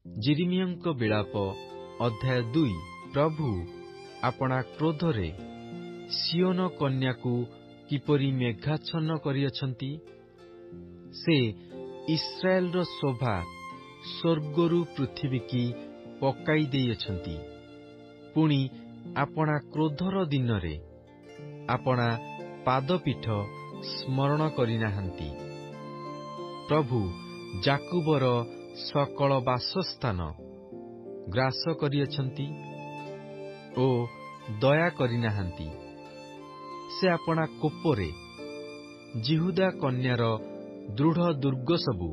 ଯିରିମିୟଙ୍କ ବିଳାପ ଅଧ୍ୟାୟ 2। ପ୍ରଭୁ ଆପଣା କ୍ରୋଧରେ ସିଓନ କନ୍ୟାକୁ କିପରି ମେଘାଚ୍ଛନ୍ନ କରିଅଛନ୍ତି। ସେ ଇସ୍ରାଏଲର ଶୋଭା ସ୍ୱର୍ଗରୁ ପୃଥିବୀକି ପକାଇ ଦେଇଅଛନ୍ତି। ପୁଣି ଆପଣା କ୍ରୋଧର ଦିନରେ ଆପଣା ପାଦପୀଠ ସ୍ମରଣ କରିନାହାନ୍ତି। ପ୍ରଭୁ ଯାକୁବର ସକଳ ବାସସ୍ଥାନ ଗ୍ରାସ କରିଅଛନ୍ତି ଓ ଦୟା କରିନାହାନ୍ତି। ସେ ଆପଣା କୋପରେ ଯିହୁଦା କନ୍ୟାର ଦୃଢ଼ ଦୁର୍ଗ ସବୁ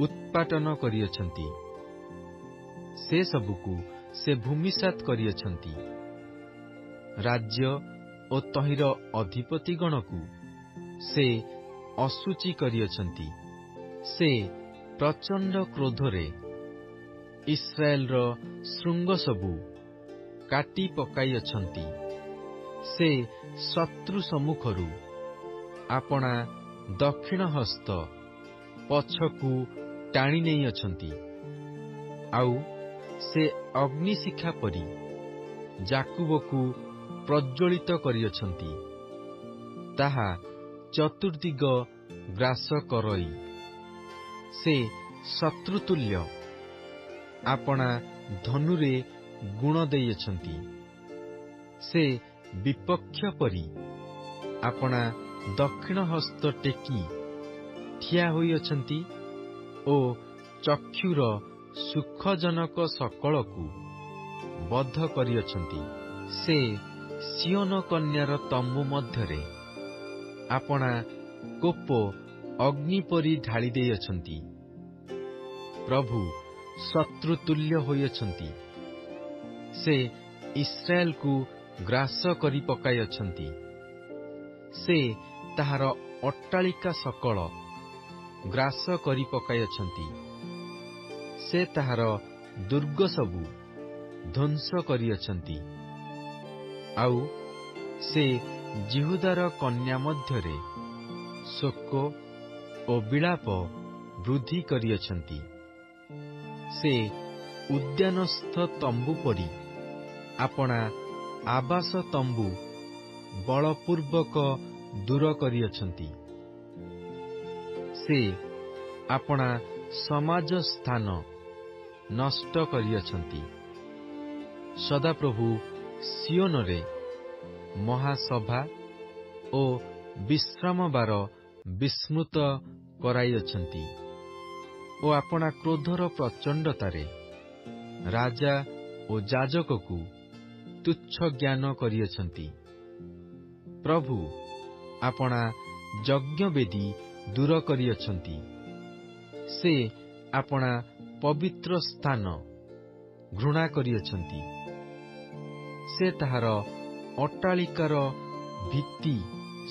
ଉତ୍ପାଟନ କରିଅଛନ୍ତି। ସେ ସବୁକୁ ସେ ଭୂମିସାତ୍ କରିଅଛନ୍ତି। ରାଜ୍ୟ ଓ ତହିଁର ଅଧିପତିଗଣକୁ ସେ ଅଶୁଚି କରିଅଛନ୍ତି। ସେ ପ୍ରଚଣ୍ଡ କ୍ରୋଧରେ ଇସ୍ରାଏଲର ଶୃଙ୍ଗ ସବୁ କାଟି ପକାଇଅଛନ୍ତି। ସେ ଶତ୍ରୁ ସମ୍ମୁଖରୁ ଆପଣା ଦକ୍ଷିଣ ହସ୍ତ ପଛକୁ ଟାଣି ନେଇଅଛନ୍ତି। ଆଉ ସେ ଅଗ୍ନିଶିଖା ପରି ଯାକୁବକୁ ପ୍ରଜ୍ୱଳିତ କରିଅଛନ୍ତି। ତାହା ଚତୁର୍ଦିଗ ଗ୍ରାସ କରଇ। ସେ ଶତ୍ରୁତୁଲ୍ୟ ଆପଣା ଧନୁରେ ଗୁଣ ଦେଇଅଛନ୍ତି। ସେ ବିପକ୍ଷ ପରି ଆପଣା ଦକ୍ଷିଣ ହସ୍ତ ଟେକି ଠିଆ ହୋଇଅଛନ୍ତି ଓ ଚକ୍ଷୁର ସୁଖଜନକ ସକଳକୁ ବଦ୍ଧ କରିଅଛନ୍ତି। ସେ ସିଓନ କନ୍ୟାର ତମ୍ବୁ ମଧ୍ୟରେ ଆପଣା କୋପ ଅଗ୍ନି ପରି ଢାଳି ଦେଇଅଛନ୍ତି। ପ୍ରଭୁ ଶତ୍ରୁତୁଲ୍ୟ ହୋଇଅଛନ୍ତି। ସେ ଇସ୍ରାଏଲକୁ ଗ୍ରାସ କରି ପକାଇଅଛନ୍ତି। ସେ ତାହାର ଅଟ୍ଟାଳିକା ସକଳ ଗ୍ରାସ କରି ପକାଇଅଛନ୍ତି। ସେ ତାହାର ଦୁର୍ଗ ସବୁ ଧ୍ୱଂସ କରିଅଛନ୍ତି। ଆଉ ସେ ଯିହୁଦାର କନ୍ୟା ମଧ୍ୟରେ ଶୋକ ଓ ବିଳାପ ବୃଦ୍ଧି କରିଅଛନ୍ତି। ସେ ଉଦ୍ୟାନସ୍ଥ ତମ୍ବୁ ପରି ଆପଣା ଆବାସ ତମ୍ବୁ ବଳପୂର୍ବକ ଦୂର କରିଅଛନ୍ତି। ସେ ଆପଣା ସମାଜ ସ୍ଥାନ ନଷ୍ଟ କରିଅଛନ୍ତି। ସଦାପ୍ରଭୁ ସିଓନରେ ମହାସଭା ଓ ବିଶ୍ରାମବାର ବିସ୍ମୃତ କରାଇଅଛନ୍ତି ଓ ଆପଣା କ୍ରୋଧର ପ୍ରଚଣ୍ଡତାରେ ରାଜା ଓ ଯାଜକକୁ ତୁଚ୍ଛ ଜ୍ଞାନ କରିଅଛନ୍ତି। ପ୍ରଭୁ ଆପଣା ଯଜ୍ଞବେଦୀ ଦୂର କରିଅଛନ୍ତି। ସେ ଆପଣା ପବିତ୍ର ସ୍ଥାନ ଘୃଣା କରିଅଛନ୍ତି। ସେ ତାହାର ଅଟ୍ଟାଳିକାର ଭିତ୍ତି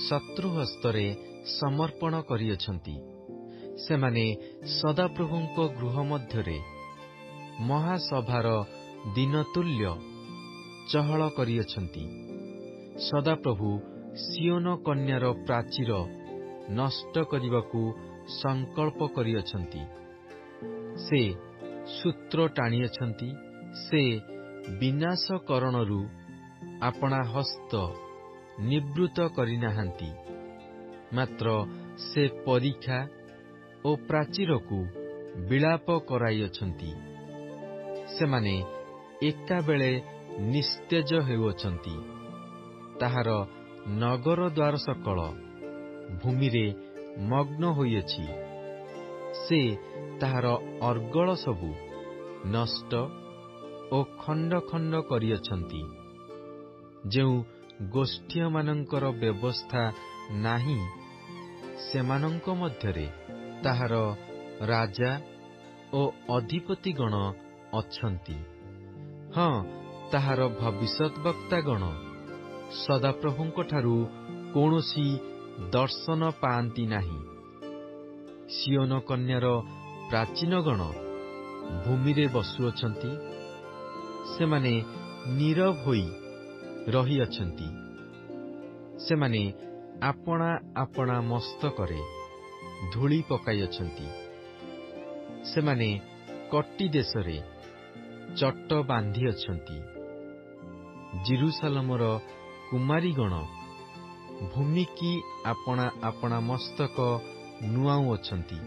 ଶତ୍ରୁ ହସ୍ତରେ ସମର୍ପଣ କରିଅଛନ୍ତି। ସେମାନେ ସଦାପ୍ରଭୁଙ୍କ ଗୃହ ମଧ୍ୟରେ ମହାସଭାର ଦିନତୁଲ୍ୟ ଚହଳ କରିଅଛନ୍ତି। ସଦାପ୍ରଭୁ ସିଓନ କନ୍ୟାର ପ୍ରାଚୀର ନଷ୍ଟ କରିବାକୁ ସଂକଳ୍ପ କରିଅଛନ୍ତି। ସେ ସୂତ୍ର ଟାଣିଅଛନ୍ତି। ସେ ବିନାଶକରଣରୁ ଆପଣା ହସ୍ତ ନିବୃତ୍ତ କରିନାହାନ୍ତି। ମାତ୍ର ସେ ପରୀକ୍ଷା ଓ ପ୍ରାଚୀରକୁ ବିଳାପ କରାଇଅଛନ୍ତି। ସେମାନେ ଏକାବେଳେ ନିସ୍ତେଜ ହେଉଅଛନ୍ତି। ତାହାର ନଗର ଦ୍ୱାର ସକଳ ଭୂମିରେ ମଗ୍ନ ହୋଇଅଛି। ସେ ତାହାର ଅର୍ଗଳ ସବୁ ନଷ୍ଟ ଓ ଖଣ୍ଡ ଖଣ୍ଡ କରିଅଛନ୍ତି। ଯେଉଁ ଗୋଷ୍ଠୀମାନଙ୍କର ବ୍ୟବସ୍ଥା ନାହିଁ, ସେମାନଙ୍କ ମଧ୍ୟରେ ତାହାର ରାଜା ଓ ଅଧିପତିଗଣ ଅଛନ୍ତି। ହଁ, ତାହାର ଭବିଷ୍ୟଦ୍ବକ୍ତାଗଣ ସଦାପ୍ରଭୁଙ୍କଠାରୁ କୌଣସି ଦର୍ଶନ ପାଆନ୍ତି ନାହିଁ। ସିଓନ କନ୍ୟାର ପ୍ରାଚୀନଗଣ ଭୂମିରେ ବସୁଅଛନ୍ତି। ସେମାନେ ନୀରବ ହୋଇ ରହିଅଛନ୍ତି। ସେମାନେ ଆପଣା ଆପଣା ମସ୍ତକରେ ଧୂଳି ପକାଇଅଛନ୍ତି। ସେମାନେ କଟି ଦେଶରେ ଚଟ ବାନ୍ଧିଅଛନ୍ତି। ଜେରୁସାଲେମର କୁମାରୀଗଣ ଭୂମିକି ଆପଣା ଆପଣା ମସ୍ତକ ନୁଆଉଅଛନ୍ତି।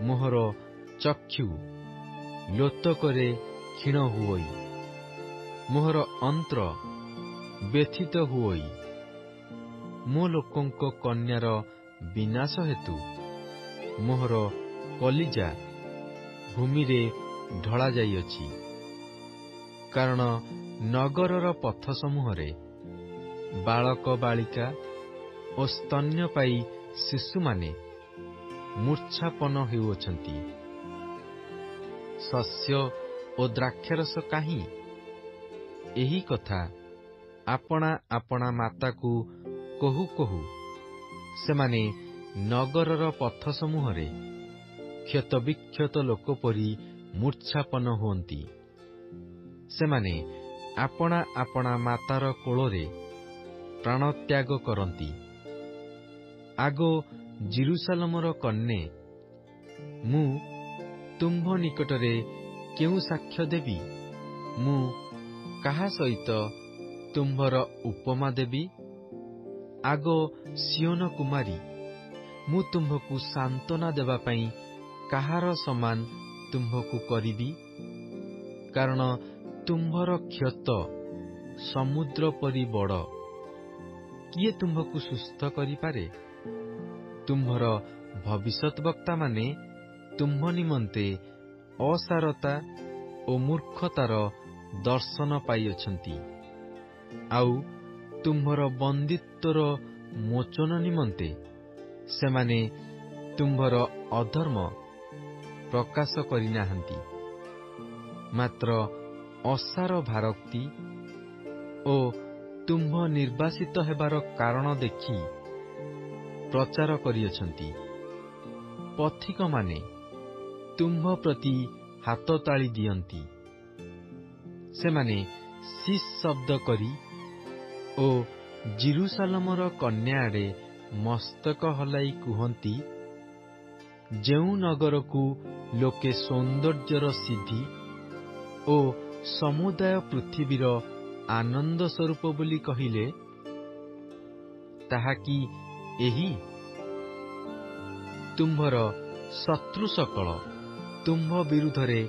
ମୋହର ଚକ୍ଷୁ ଲୋତକରେ କ୍ଷୀଣ ହୁଅଇ, ମୋହର ଅନ୍ତ୍ର ବ୍ୟଥିତ ହୁଅଇ, ମୋ ଲୋକଙ୍କ କନ୍ୟାର ବିନାଶ ହେତୁ ମୋହର କଲିଜା ଭୂମିରେ ଢଳା ଯାଇଅଛି। କାରଣ ନଗରର ପଥ ସମୂହରେ ବାଳକ ବାଳିକା ଓ ସ୍ତନ୍ୟପାୟୀ ଶିଶୁମାନେ ମୂର୍ଚ୍ଛାପନ୍ନ ହେଉଅଛନ୍ତି। ଶସ୍ୟ ଓ ଦ୍ରାକ୍ଷାରସ କାହିଁ? ଏହି କଥା ଆପଣା ଆପଣା ମାତାକୁ କହୁ କହୁ ସେମାନେ ନଗରର ପଥ ସମୂହରେ କ୍ଷତବିକ୍ଷତ ଲୋକ ପରି ମୂର୍ଚ୍ଛାପନ୍ନ ହୁଅନ୍ତି। ସେମାନେ ଆପଣା ଆପଣା ମାତାର କୋଳରେ ପ୍ରାଣତ୍ୟାଗ କରନ୍ତି। ଆଗ ଜେରୁସାଲେମର କନ୍ୟା, ମୁଁ ତୁମ୍ଭ ନିକଟରେ କେଉଁ ସାକ୍ଷ୍ୟ ଦେବି? ମୁଁ କାହା ସହିତ ତୁମ୍ଭର ଉପମା ଦେବି? ଆଗ ସିଓନ କୁମାରୀ, ମୁଁ ତୁମ୍ଭକୁ ସାନ୍ତ୍ୱନା ଦେବା ପାଇଁ କାହାର ସମାନ ତୁମ୍ଭକୁ କରିବି? କାରଣ ତୁମ୍ଭର କ୍ଷତ ସମୁଦ୍ର ପରି ବଡ଼। କିଏ ତୁମ୍ଭକୁ ସୁସ୍ଥ କରିପାରେ? ତୁମ୍ଭର ଭବିଷ୍ୟଦ୍ବକ୍ତାମାନେ ତୁମ୍ଭ ନିମନ୍ତେ ଅସାରତା ଓ ମୂର୍ଖତାର ଦର୍ଶନ ପାଇଅଛନ୍ତି। ଆଉ ତୁମ୍ଭର ବନ୍ଦିତ୍ୱର ମୋଚନ ନିମନ୍ତେ ସେମାନେ ତୁମ୍ଭର ଅଧର୍ମ ପ୍ରକାଶ କରିନାହାନ୍ତି। ମାତ୍ର ଅସାର ଭାରକ୍ତି ଓ ତୁମ୍ଭ ନିର୍ବାସିତ ହେବାର କାରଣ ଦେଖି ପ୍ରଚାର କରିଅଛନ୍ତି। ପଥିକମାନେ ତୁମ୍ଭ ପ୍ରତି ହାତତାଳି ଦିଅନ୍ତି। ସେମାନେ ଶିସ୍ ଶବ୍ଦ କରି ଓ ଜେରୁସାଲେମର କନ୍ୟା ଆଡ଼େ ମସ୍ତକ ହଲାଇ କୁହନ୍ତି, ଯେଉଁ ନଗରକୁ ଲୋକେ ସୌନ୍ଦର୍ଯ୍ୟର ସିଦ୍ଧି ଓ ସମୁଦାୟ ପୃଥିବୀର ଆନନ୍ଦ ସ୍ୱରୂପ ବୋଲି କହିଲେ, ତାହା କି ଏହି? ତୁମ୍ଭର ଶତ୍ରୁ ସକଳ ତୁମ୍ଭ ବିରୁଦ୍ଧରେ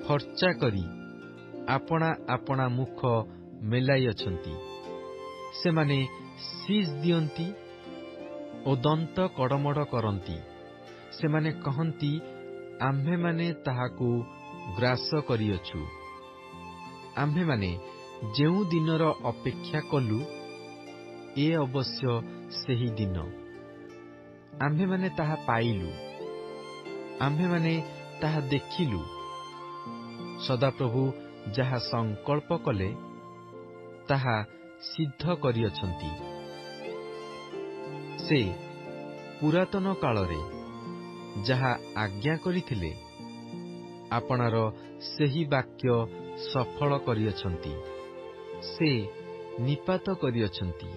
ଫର୍ଚ୍ଚା କରି ଆପଣା ଆପଣା ମୁଖ ମେଲାଇଅଛନ୍ତି। ସେମାନେ ଶିସ୍ ଦିଅନ୍ତି ଓ ଦନ୍ତ କଡ଼ମଡ଼ କରନ୍ତି। ସେମାନେ କହନ୍ତି, ଆମ୍ଭେମାନେ ତାହାକୁ ଗ୍ରାସ କରିଅଛୁ। ଆମ୍ଭେମାନେ ଯେଉଁ ଦିନର ଅପେକ୍ଷା କଲୁ, ଏ ଅବଶ୍ୟ ସେହି ଦିନ। ଆମ୍ଭେମାନେ ତାହା ପାଇଲୁ, ଆମ୍ଭେମାନେ ତାହା ଦେଖିଲୁ। ସଦାପ୍ରଭୁ ଯାହା ସଂକଳ୍ପ କଲେ, ତାହା ସିଦ୍ଧ କରିଅଛନ୍ତି। ସେ ପୁରାତନ କାଳରେ ଯାହା ଆଜ୍ଞା କରିଥିଲେ, ଆପଣାର ସେହି ବାକ୍ୟ ସଫଳ କରିଅଛନ୍ତି। ସେ ନିପାତ କରିଅଛନ୍ତି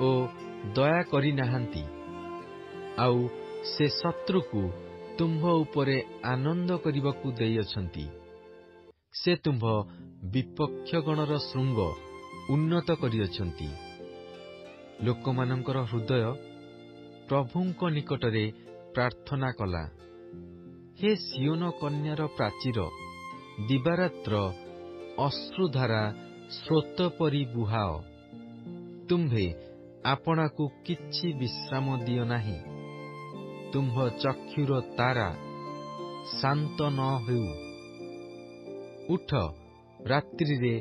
ଓ ଦୟା କରିନାହାନ୍ତି। ଆଉ ସେ ଶତ୍ରୁକୁ ତୁମ୍ଭ ଉପରେ ଆନନ୍ଦ କରିବାକୁ ଦେଇଅଛନ୍ତି। ସେ ତୁମ୍ଭ ବିପକ୍ଷଗଣର ଶୃଙ୍ଗ ଉନ୍ନତ କରିଅଛନ୍ତି। ଲୋକମାନଙ୍କର ହୃଦୟ ପ୍ରଭୁଙ୍କ ନିକଟରେ ପ୍ରାର୍ଥନା କଲା, ହେ ସିଓନ କନ୍ୟାର ପ୍ରାଚୀର, ଦିବାରାତ୍ର ଅଶ୍ରୁଧାରା ସ୍ରୋତ ପରି ବୁହାଅ। ତୁମ୍ଭେ ଆପଣାକୁ କିଛି ବିଶ୍ରାମ ଦିଅ ନାହିଁ। ତୁମ୍ଭ ଚକ୍ଷୁର ତାରା ଶାନ୍ତ ନ ହେଉ। ଉଠ, ରାତ୍ରିରେ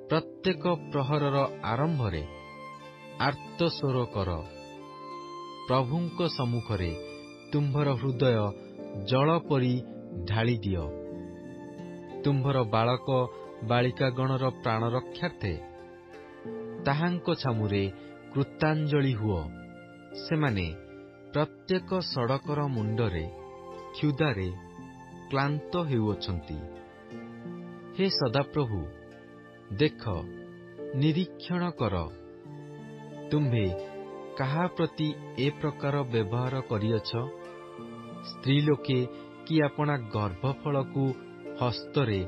ପ୍ରତ୍ୟେକ ପ୍ରହରର ଆରମ୍ଭରେ ଆର୍ତ୍ତସ୍ୱର କର। ପ୍ରଭୁଙ୍କ ସମ୍ମୁଖରେ ତୁମ୍ଭର ହୃଦୟ ଜଳ ପରି ଢାଳି ଦିଅ। ତୁମ୍ଭର ବାଳକ ବାଳିକାଗଣର ପ୍ରାଣ ରକ୍ଷାର୍ଥେ ତାହାଙ୍କ ଛାମୁରେ କୃତାଞ୍ଜଳି ହୁଅ। ସେମାନେ ପ୍ରତ୍ୟେକ ସଡ଼କର ମୁଣ୍ଡରେ କ୍ଷୁଧାରେ କ୍ଳାନ୍ତ ହେଉଅଛନ୍ତି। ହେ ସଦାପ୍ରଭୁ, ଦେଖ, ନିରୀକ୍ଷଣ କର। ତୁମ୍ଭେ କାହା ପ୍ରତି ଏ ପ୍ରକାର ବ୍ୟବହାର କରିଅଛ? ସ୍ତ୍ରୀ ଲୋକେ କି ଆପଣା ଗର୍ଭଫଳକୁ ହସ୍ତରେ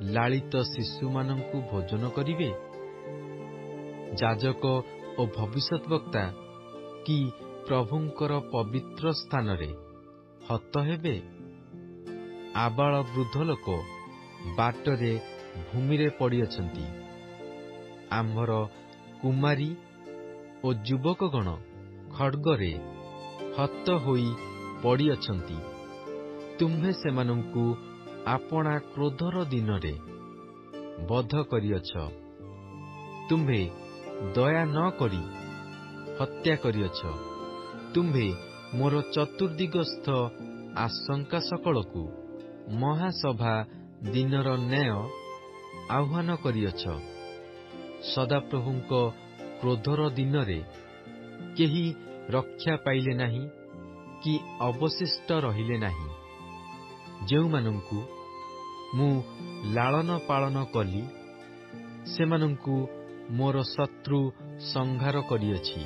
ଲାଳିତ ଶିଶୁମାନଙ୍କୁ ଭୋଜନ କରିବେ? ଯାଜକ ଓ ଭବିଷ୍ୟତବକ୍ତା କି ପ୍ରଭୁଙ୍କର ପବିତ୍ର ସ୍ଥାନରେ ହତ ହେବେ? ଆବାଳ ବୃଦ୍ଧ ଲୋକ ବାଟରେ ଭୂମିରେ ପଡ଼ିଅଛନ୍ତି। ଆମ୍ଭର କୁମାରୀ ଓ ଯୁବକଗଣ ଖଡ୍ଗରେ ହତ ହୋଇ ପଡ଼ିଅଛନ୍ତି। ତୁମ୍ଭେ ସେମାନଙ୍କୁ ଆପଣା କ୍ରୋଧର ଦିନରେ ବଧ କରିଅଛ। ତୁମ୍ଭେ ଦୟା ନ କରି ହତ୍ୟା କରିଅଛ। ତୁମ୍ଭେ ମୋର ଚତୁର୍ଦିଗସ୍ଥ ଆଶଙ୍କା ସକଳକୁ ମହାସଭା ଦିନର ନ୍ୟାୟ ଆହ୍ୱାନ କରିଅଛ। ସଦାପ୍ରଭୁଙ୍କ କ୍ରୋଧର ଦିନରେ କେହି ରକ୍ଷା ପାଇଲେ ନାହିଁ କି ଅବଶିଷ୍ଟ ରହିଲେ ନାହିଁ। ଯେଉଁମାନଙ୍କୁ ମୁଁ ଲାଳନ ପାଳନ କଲି, ସେମାନଙ୍କୁ ମୋର ଶତ୍ରୁ ସଂହାର କରିଅଛି।